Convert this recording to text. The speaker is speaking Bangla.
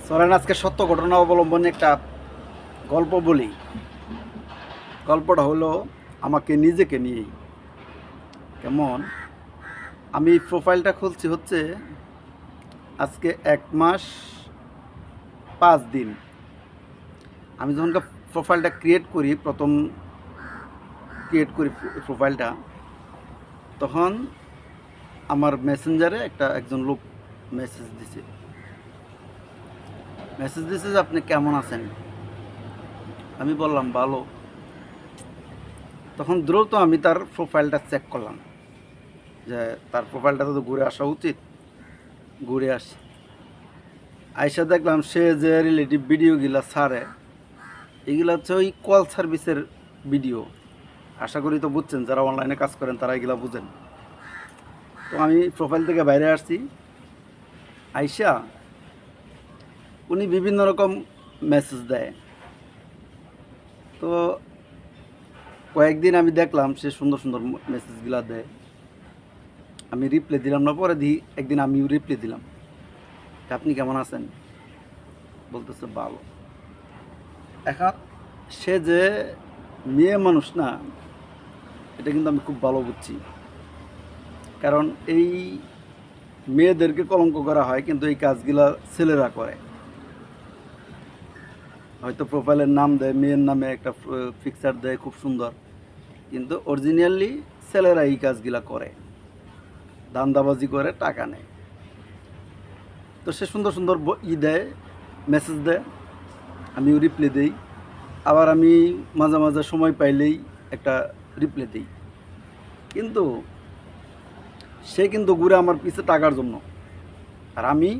চলেন আজকে সত্য ঘটনা অবলম্বনে একটা গল্প বলি। গল্পটা হলো আমাকে নিজেকে নিয়েই। কেমন, আমি প্রোফাইলটা খুলছি হচ্ছে আজকে 1 মাস 5 দিন। আমি যখন প্রোফাইলটা প্রথম ক্রিয়েট করি প্রোফাইলটা, তখন আমার মেসেঞ্জারে একজন লোক মেসেজ দিছে যে আপনি কেমন আছেন। আমি বললাম ভালো। তখন দ্রুত আমি তার প্রোফাইলটা চেক করলাম যে তার প্রোফাইলটা তো ঘুরে আসা উচিত। ঘুরে আসি, আইসা দেখলাম সে যে রিলেটিভ ভিডিওগুলা ছাড়ে, এগুলা হচ্ছে ওই কল সার্ভিসের ভিডিও। আশা করি তো বুঝছেন, যারা অনলাইনে কাজ করেন তারা এগুলা বুঝেন। তো আমি প্রোফাইল থেকে বাইরে আসছি, আইসা উনি বিভিন্ন রকম মেসেজ দেয়। তো কয়েকদিন আমি দেখলাম সে সুন্দর সুন্দর মেসেজগুলা দেয়, আমি রিপ্লাই দিলাম না। পরে একদিন আমিও রিপ্লাই দিলাম, আপনি কেমন আছেন? বলতেছে ভালো। এখন সে যে মেয়ে মানুষ না, এটা কিন্তু আমি খুব ভালো বুঝছি। কারণ এই মেয়েদেরকে কলঙ্ক করা হয়, কিন্তু এই কাজগুলা ছেলেরা করে। হয়তো প্রোফাইলের নাম দেয়, মেয়ের নামে একটা পিকচার দেয় খুব সুন্দর, কিন্তু অরিজিনালি ছেলেরা এই কাজগুলা করে, ধান্দাবাজি করে টাকা নেয়। তো সে সুন্দর সুন্দর দেয়, মেসেজ দেয়, আমিও রিপ্লাই দিই। আবার আমি মাঝে মাঝে সময় পাইলেই একটা রিপ্লাই দিই। কিন্তু সে কিন্তু ঘুরে আমার পিছে টাকার জন্য, আর আমি